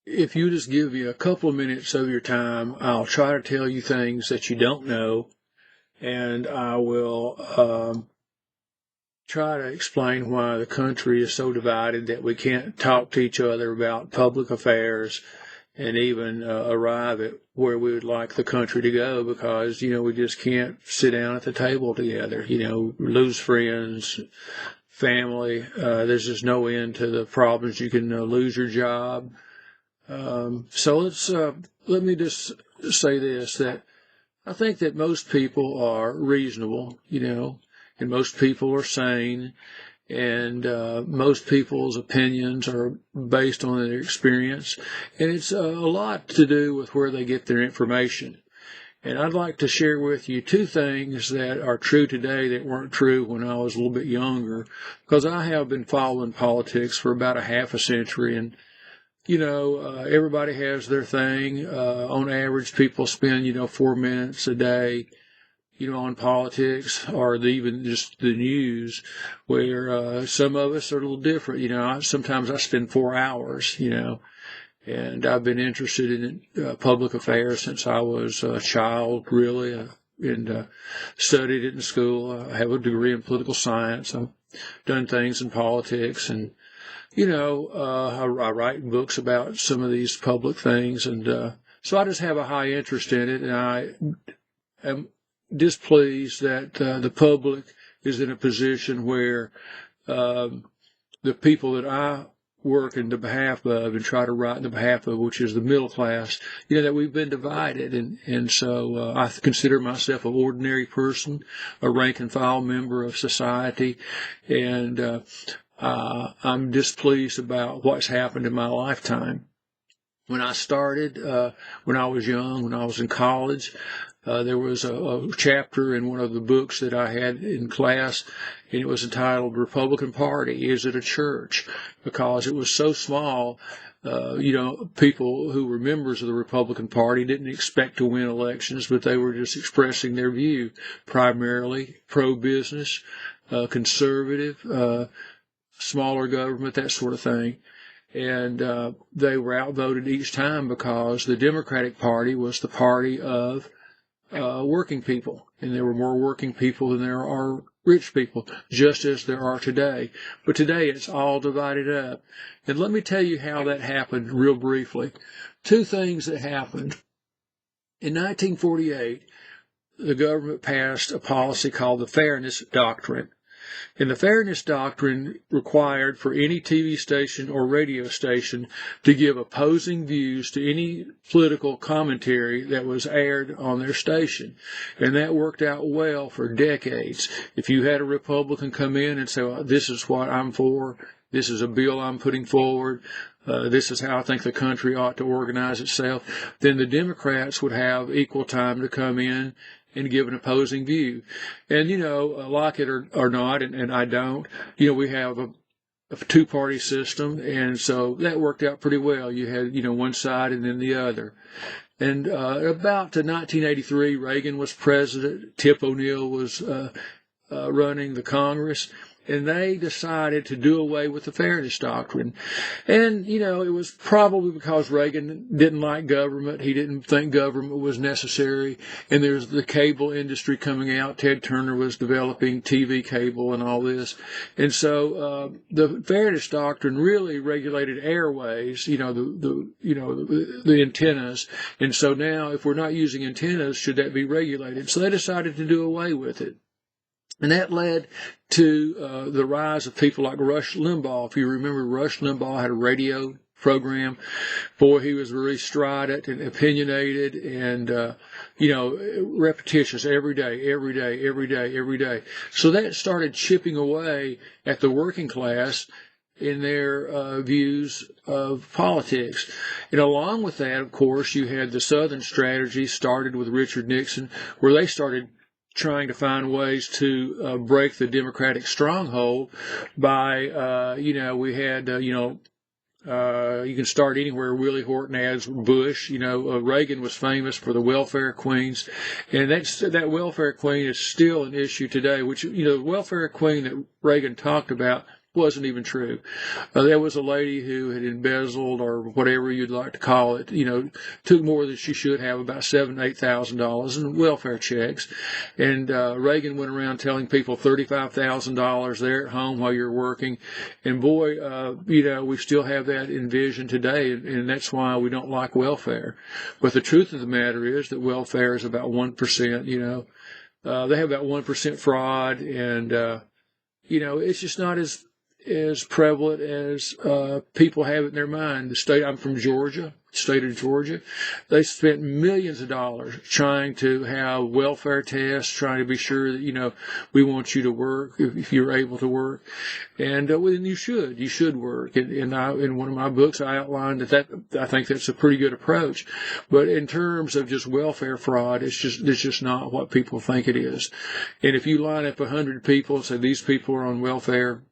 if you just give me a couple of minutes of your time, I'll try to tell you things that you don't know, and I will try to explain why the country is so divided that we can't talk to each other about public affairs and even arrive at where we would like the country to go, because, we just can't sit down at the table together. Lose friends, family. There's just no end to the problems. You can lose your job. So let me just say this, that I think that most people are reasonable, and most people are sane, and most people's opinions are based on their experience, and it's a lot to do with where they get their information. And I'd like to share with you two things that are true today that weren't true when I was a little bit younger, because I have been following politics for about a half a century, and everybody has their thing. On average, people spend, 4 minutes a day, on politics, or even just the news, where some of us are a little different. Sometimes I spend 4 hours, and I've been interested in public affairs since I was a child, really, and studied it in school. I have a degree in political science. I've done things in politics, and I write books about some of these public things, and so I just have a high interest in it, and I am displeased that the public is in a position where the people that I work in the behalf of and try to write in the behalf of, which is the middle class, that we've been divided, and so I consider myself an ordinary person, a rank and file member of society, and I'm displeased about what's happened in my lifetime. When I started, when I was young, when I was in college, there was a chapter in one of the books that I had in class, and it was entitled Republican Party, Is It a Church? Because it was so small, people who were members of the Republican Party didn't expect to win elections, but they were just expressing their view, primarily pro-business, conservative, smaller government, that sort of thing. And they were outvoted each time because the Democratic Party was the party of working people. And there were more working people than there are rich people, just as there are today. But today it's all divided up. And let me tell you how that happened real briefly. Two things that happened. In 1948, the government passed a policy called the Fairness Doctrine. And the Fairness Doctrine required for any TV station or radio station to give opposing views to any political commentary that was aired on their station. And that worked out well for decades. If you had a Republican come in and say, well, this is what I'm for, this is a bill I'm putting forward, this is how I think the country ought to organize itself, then the Democrats would have equal time to come in and give an opposing view. And, like it or not, and I don't, we have a two-party system, and so that worked out pretty well. You had, one side and then the other. And about 1983, Reagan was president, Tip O'Neill was running the Congress, and they decided to do away with the Fairness Doctrine. And, it was probably because Reagan didn't like government. He didn't think government was necessary. And there's the cable industry coming out. Ted Turner was developing TV cable and all this. And so the Fairness Doctrine really regulated airways, the antennas. And so now, if we're not using antennas, should that be regulated? So they decided to do away with it. And that led to the rise of people like Rush Limbaugh. If you remember, Rush Limbaugh had a radio program. Boy, he was very strident and opinionated and, repetitious every day. So that started chipping away at the working class in their views of politics. And along with that, of course, you had the Southern strategy started with Richard Nixon, where they started trying to find ways to break the Democratic stronghold by, we had, you can start anywhere. Willie Horton adds Bush. Reagan was famous for the welfare queens, and that welfare queen is still an issue today. Which the welfare queen that Reagan talked about wasn't even true. There was a lady who had embezzled, or whatever you'd like to call it, took more than she should have, about $7,000-8,000 in welfare checks. And Reagan went around telling people $35,000 there at home while you're working. And boy, we still have that envisioned today, and that's why we don't like welfare. But the truth of the matter is that welfare is about 1%. They have about 1% fraud, and it's just not as prevalent as people have it in their mind. I'm from Georgia, state of Georgia. They spent millions of dollars trying to have welfare tests, trying to be sure that, we want you to work if you're able to work. And you should work. And in one of my books, I outlined that I think that's a pretty good approach. But in terms of just welfare fraud, it's just not what people think it is. And if you line up 100 people and say these people are on welfare,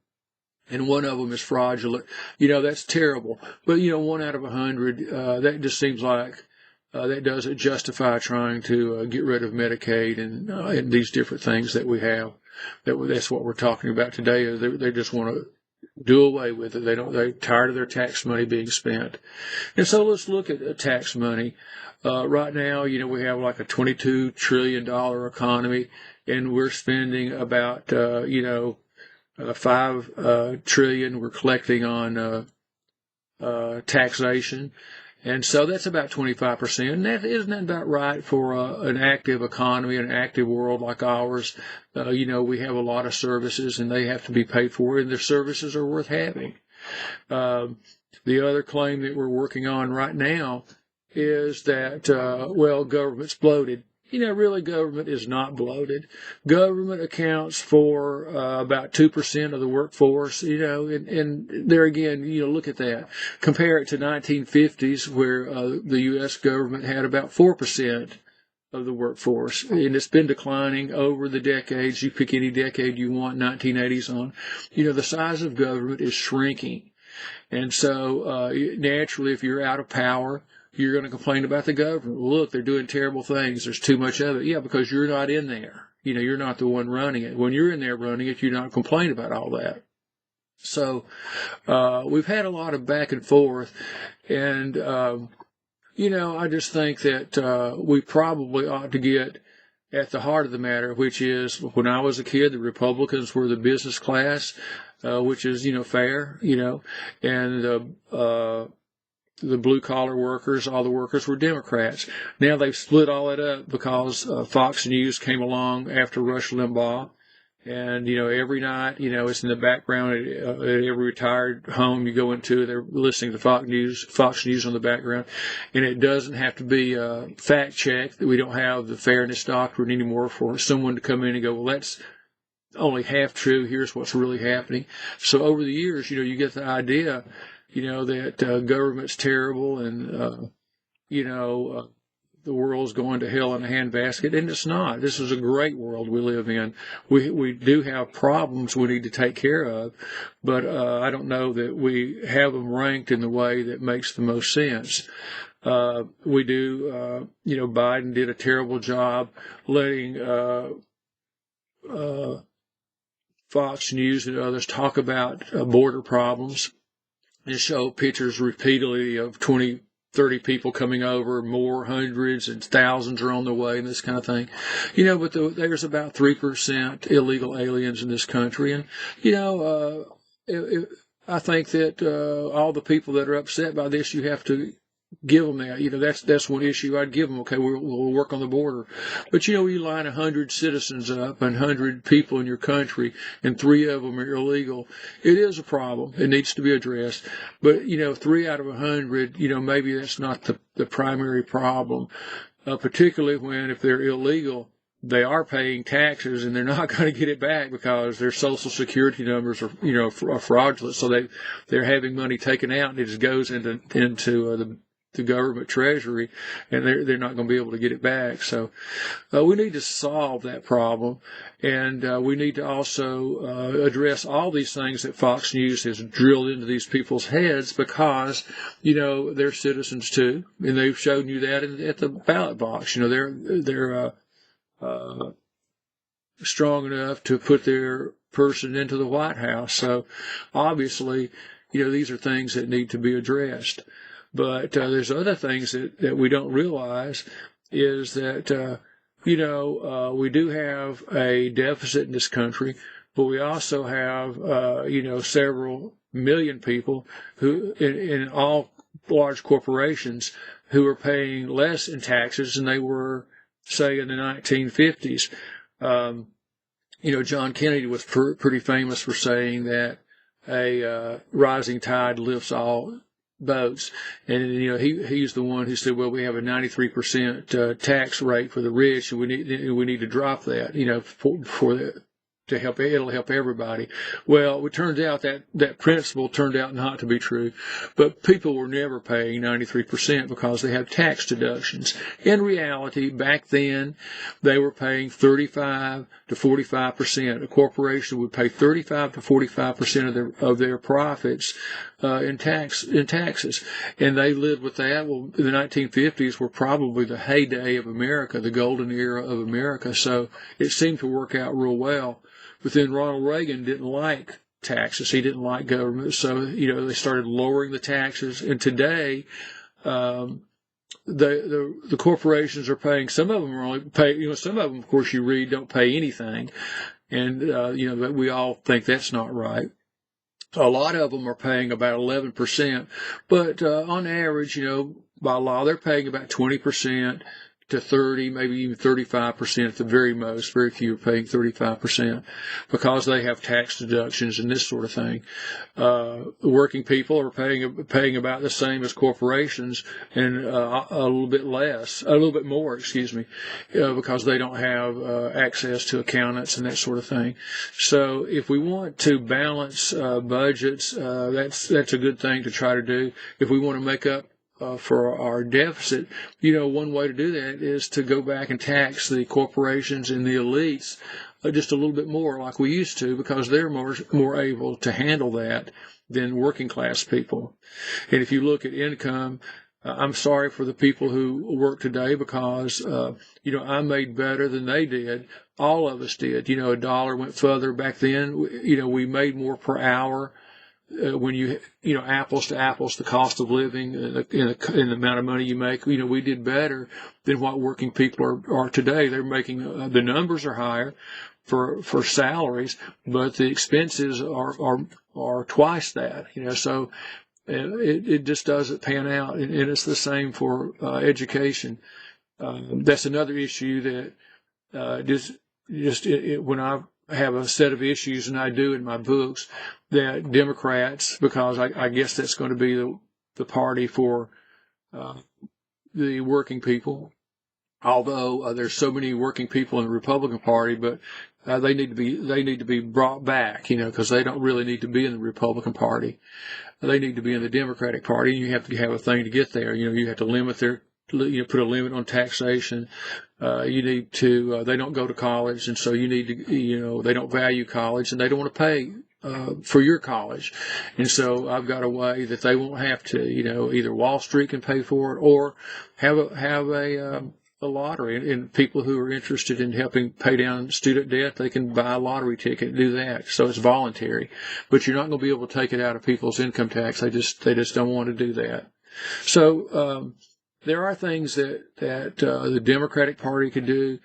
and one of them is fraudulent, that's terrible. But, 1 out of 100, that just seems like that doesn't justify trying to get rid of Medicaid and these different things that we have. That's what we're talking about today. Is they just want to do away with it. They're tired of their tax money being spent. And so let's look at tax money. Right now, we have like a $22 trillion economy, and we're spending about, $5 trillion we're collecting on taxation, and so that's about 25%. And isn't that about right for an active economy, an active world like ours? We have a lot of services, and they have to be paid for, and their services are worth having. The other claim that we're working on right now is that government's bloated. Really, government is not bloated. Government accounts for about 2% of the workforce, and there again, look at that. Compare it to 1950s, where the U.S. government had about 4% of the workforce, and it's been declining over the decades. You pick any decade you want, 1980s on. The size of government is shrinking. And so, naturally, if you're out of power, you're going to complain about the government. Look, they're doing terrible things. There's too much of it. Yeah, because you're not in there. You're not the one running it. When you're in there running it, you're not complaining about all that. So, we've had a lot of back and forth. And, I just think that we probably ought to get at the heart of the matter, which is, when I was a kid, the Republicans were the business class, which is, fair, and the blue-collar workers, all the workers were Democrats. Now they've split all that up because Fox News came along after Rush Limbaugh. And, every night, it's in the background at every retired home you go into, they're listening to Fox News on the background. And it doesn't have to be fact-checked. We don't have the fairness doctrine anymore for someone to come in and go, well, that's only half true. Here's what's really happening. So over the years, you get the idea that government's terrible and, the world's going to hell in a handbasket, and it's not. This is a great world we live in. We do have problems we need to take care of, but I don't know that we have them ranked in the way that makes the most sense. We do, Biden did a terrible job letting Fox News and others talk about border problems and show pictures repeatedly of 20, 30 people coming over, more hundreds and thousands are on the way, and this kind of thing. But there's about 3% illegal aliens in this country. And, I think that all the people that are upset by this, you have to give them that. That's one issue I'd give them. Okay, we'll work on the border. But, you line 100 citizens up and 100 people in your country, and 3 of them are illegal. It is a problem. It needs to be addressed. But, 3 out of 100, maybe that's not the primary problem, particularly when, if they're illegal, they are paying taxes and they're not going to get it back because their Social Security numbers are fraudulent. So they're having money taken out, and it just goes into the government treasury, and they're not going to be able to get it back. So we need to solve that problem, and we need to also address all these things that Fox News has drilled into these people's heads, because they're citizens too, and they've shown you that at the ballot box. They're strong enough to put their person into the White House. So obviously, these are things that need to be addressed. But there's other things that we don't realize is that, we do have a deficit in this country, but we also have, several million people who, in all large corporations, who are paying less in taxes than they were, say, in the 1950s. John Kennedy was pretty famous for saying that a rising tide lifts all boats. And, he's the one who said, well, we have a 93% tax rate for the rich, and we need to drop that, it'll help everybody. Well, it turns out that principle turned out not to be true, but people were never paying 93% because they have tax deductions. In reality, back then, they were paying 35 to 45%. A corporation would pay 35 to 45% of their profits in taxes, and they lived with that. Well, the 1950s were probably the heyday of America, the golden era of America, so it seemed to work out real well. But then Ronald Reagan didn't like taxes. He didn't like government. So, they started lowering the taxes. And today, the corporations are paying, some of them are only pay, some of them, of course, you read, don't pay anything. And, but we all think that's not right. So a lot of them are paying about 11%. But, on average, by law, they're paying about 20%. To 30, maybe even 35% at the very most. Very few are paying 35% because they have tax deductions and this sort of thing. Working people are paying about the same as corporations, and a little bit more, because they don't have access to accountants and that sort of thing. So if we want to balance budgets, that's a good thing to try to do. If we want to make up for our deficit, one way to do that is to go back and tax the corporations and the elites just a little bit more like we used to, because they're more able to handle that than working class people. And if you look at income, I'm sorry for the people who work today because, I made better than they did. All of us did. A dollar went further back then. We made more per hour. When apples to apples, the cost of living and the amount of money you make, we did better than what working people are today. They're making, the numbers are higher for salaries, but the expenses are twice that, so it just doesn't pan out. And it's the same for education. That's another issue that when I have a set of issues, and I do in my books, that Democrats, because I guess that's going to be the party for the working people, although there's so many working people in the Republican Party, but they need to be brought back, because they don't really need to be in the Republican Party. They need to be in the Democratic Party, and you have to have a thing to get there. You have to limit put a limit on taxation. You need to, they don't go to college, and so you need to, they don't value college, and they don't want to pay for your college. And so I've got a way that they won't have to, either Wall Street can pay for it, or have a lottery. And people who are interested in helping pay down student debt, they can buy a lottery ticket and do that. So it's voluntary, but you're not going to be able to take it out of people's income tax. They just don't want to do that. So, there are things that the Democratic Party could do,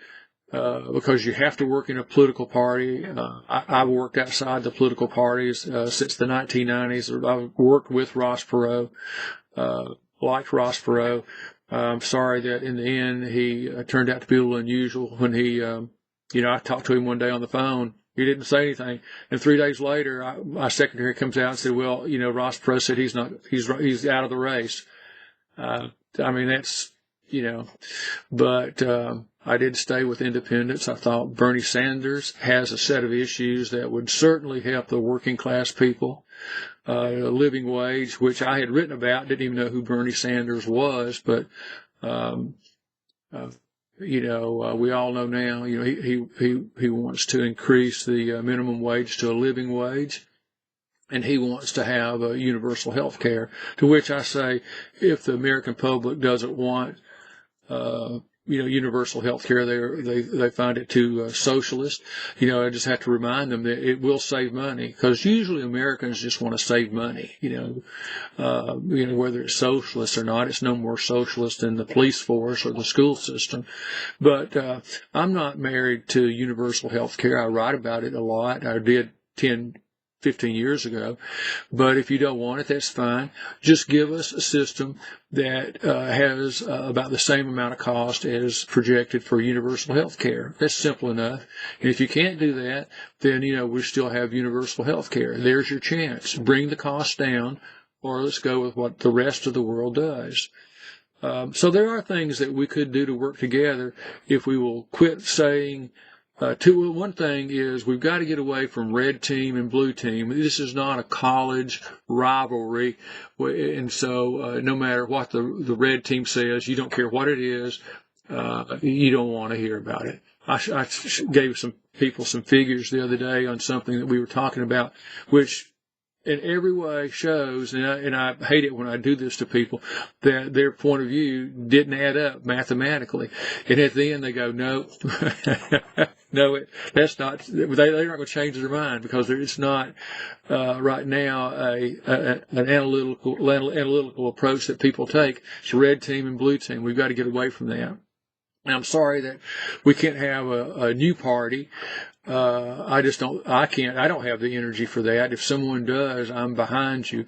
because you have to work in a political party. I've worked outside the political parties since the 1990s. I've worked with Ross Perot, liked Ross Perot. I'm sorry that in the end he turned out to be a little unusual when he, I talked to him one day on the phone. He didn't say anything, and 3 days later, my secretary comes out and said, "Well, Ross Perot said he's out of the race." That's, but I did stay with independents. I thought Bernie Sanders has a set of issues that would certainly help the working class people. Living wage, which I had written about, didn't even know who Bernie Sanders was, but, we all know now, he wants to increase the minimum wage to a living wage. And he wants to have universal health care, to which I say, if the American public doesn't want universal health care. They find it too socialist. I just have to remind them that it will save money, because usually Americans just want to save money. Whether it's socialist or not, it's no more socialist than the police force or the school system. But I'm not married to universal health care. I write about it a lot. I did 15 years ago. But if you don't want it, that's fine. Just give us a system that has about the same amount of cost as projected for universal health care. That's simple enough. And if you can't do that, then, we still have universal health care. There's your chance. Bring the cost down, or let's go with what the rest of the world does. So there are things that we could do to work together if we will quit saying, one thing is we've got to get away from red team and blue team. This is not a college rivalry, and so no matter what the red team says, you don't care what it is, you don't want to hear about it. I gave some people some figures the other day on something that we were talking about, which in every way shows, and I hate it when I do this to people, that their point of view didn't add up mathematically. And at the end they go, no, no, that's not, they're not going to change their mind, because it's not right now an analytical approach that people take. It's red team and blue team. We've got to get away from that. And I'm sorry that we can't have a new party. I don't have the energy for that. If someone does, I'm behind you.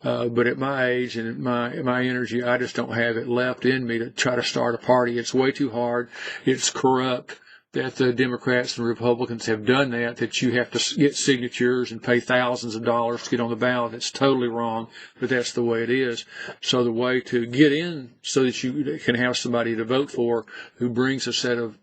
But at my age and my energy, I just don't have it left in me to try to start a party. It's way too hard. It's corrupt that the Democrats and Republicans have done that you have to get signatures and pay thousands of dollars to get on the ballot. It's totally wrong, but that's the way it is. So the way to get in so that you can have somebody to vote for who brings a set of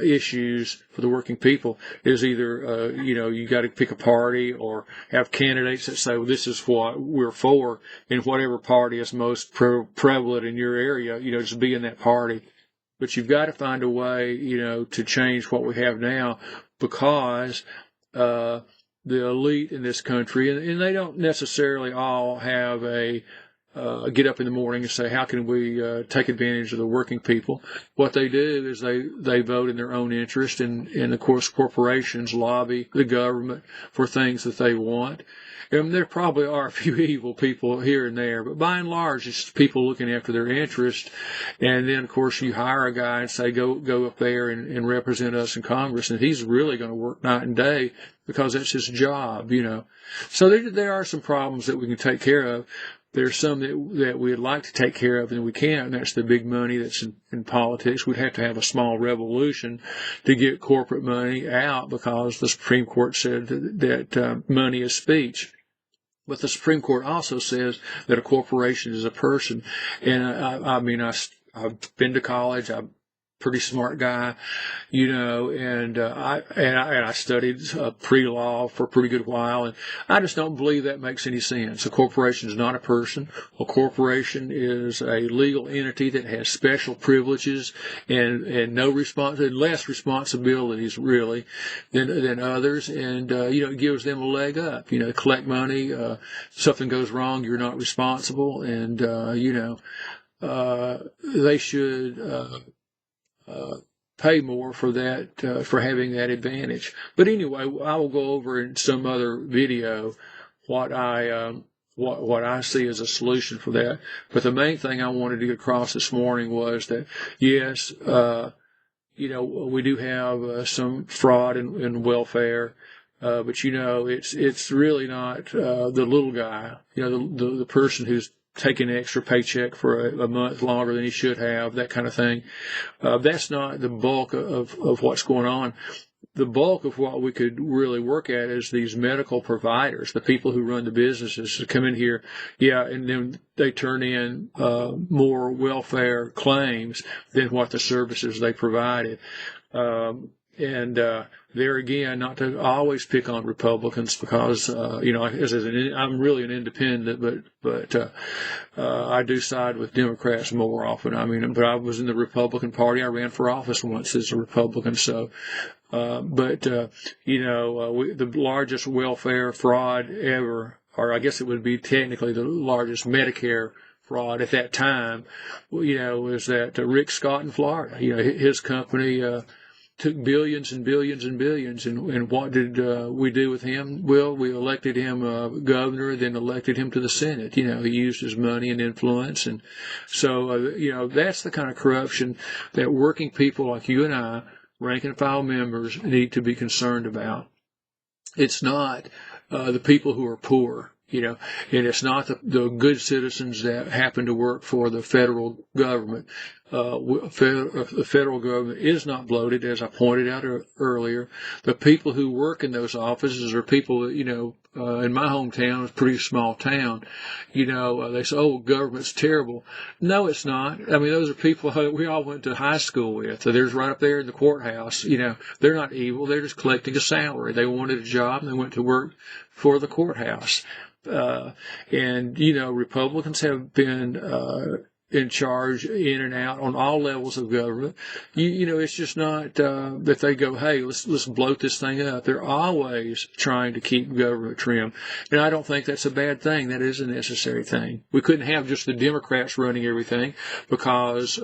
issues for the working people is either, you got to pick a party or have candidates that say, well, this is what we're for, and whatever party is most prevalent in your area, just be in that party. But you've got to find a way, to change what we have now, because the elite in this country, and they don't necessarily all have get up in the morning and say, how can we take advantage of the working people? What they do is they vote in their own interest, and of course corporations lobby the government for things that they want. And there probably are a few evil people here and there, but by and large, it's people looking after their interest. And then, of course, you hire a guy and say, go up there and represent us in Congress, and he's really going to work night and day because that's his job, So there are some problems that we can take care of. There's some that we'd like to take care of and we can't, and that's the big money that's in politics. We'd have to have a small revolution to get corporate money out, because the Supreme Court said that money is speech. But the Supreme Court also says that a corporation is a person. And I've been to college. I'm a pretty smart guy, and I studied pre-law for a pretty good while, and I just don't believe that makes any sense. A corporation is not a person. A corporation is a legal entity that has special privileges and less responsibilities really than others, and it gives them a leg up. Collect money. Something goes wrong, you're not responsible, and they should pay more for that, for having that advantage. But anyway, I will go over in some other video what I see as a solution for that. But the main thing I wanted to get across this morning was that, yes, we do have some fraud in welfare. But it's really not the little guy, the person who's taking an extra paycheck for a month longer than he should have, that kind of thing. That's not the bulk of what's going on. The bulk of what we could really work at is these medical providers, the people who run the businesses who come in here, and then they turn in more welfare claims than what the services they provided. There again, not to always pick on Republicans, because I'm really an independent, but I do side with Democrats more often. But I was in the Republican Party. I ran for office once as a Republican. So, the largest welfare fraud ever, or I guess it would be technically the largest Medicare fraud at that time, was that Rick Scott in Florida. His company took billions and billions and billions, and what did we do with him? Well, we elected him governor, then elected him to the Senate. He used his money and influence, and so that's the kind of corruption that working people like you and I, rank and file members, need to be concerned about. It's not the people who are poor, and it's not the good citizens that happen to work for the federal government. The federal government is not bloated, as I pointed out earlier. The people who work in those offices are people that, in my hometown, it's a pretty small town, they say, oh, government's terrible. No, it's not. I mean, those are people we all went to high school with. So there's right up there in the courthouse, they're not evil. They're just collecting a salary. They wanted a job and they went to work for the courthouse. And Republicans have been in charge in and out on all levels of government. It's just not that they go, hey, let's bloat this thing up. They're always trying to keep government trim. And I don't think that's a bad thing. That is a necessary thing. We couldn't have just the Democrats running everything because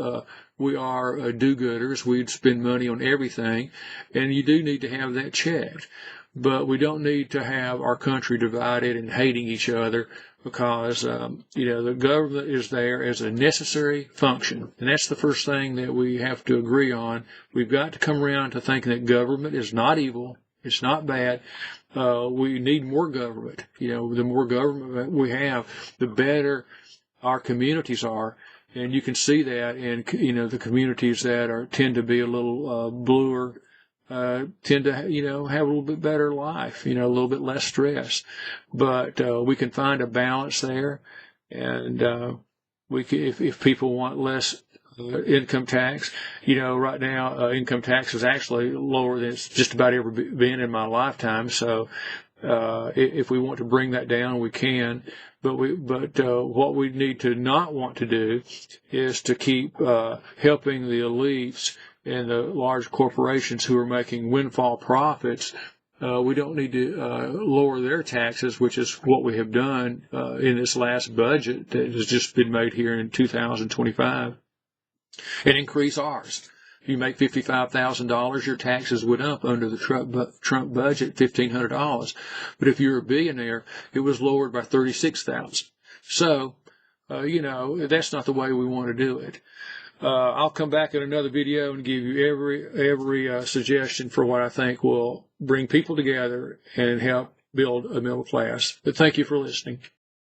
we are do-gooders. We'd spend money on everything. And you do need to have that checked. But we don't need to have our country divided and hating each other because, the government is there as a necessary function. And that's the first thing that we have to agree on. We've got to come around to thinking that government is not evil. It's not bad. We need more government. The more government we have, the better our communities are. And you can see that in, the communities that tend to be a little bluer, tend to, have a little bit better life, a little bit less stress. But we can find a balance there, and if people want less income tax, right now income tax is actually lower than it's just about ever been in my lifetime. So if we want to bring that down, we can. But what we need to not want to do is to keep helping the elites and the large corporations who are making windfall profits. We don't need to lower their taxes, which is what we have done in this last budget that has just been made here in 2025, and increase ours. If you make $55,000, your taxes went up under the Trump budget, $1,500. But if you're a billionaire, it was lowered by $36,000. So, that's not the way we want to do it. I'll come back in another video and give you every suggestion for what I think will bring people together and help build a middle class. But thank you for listening.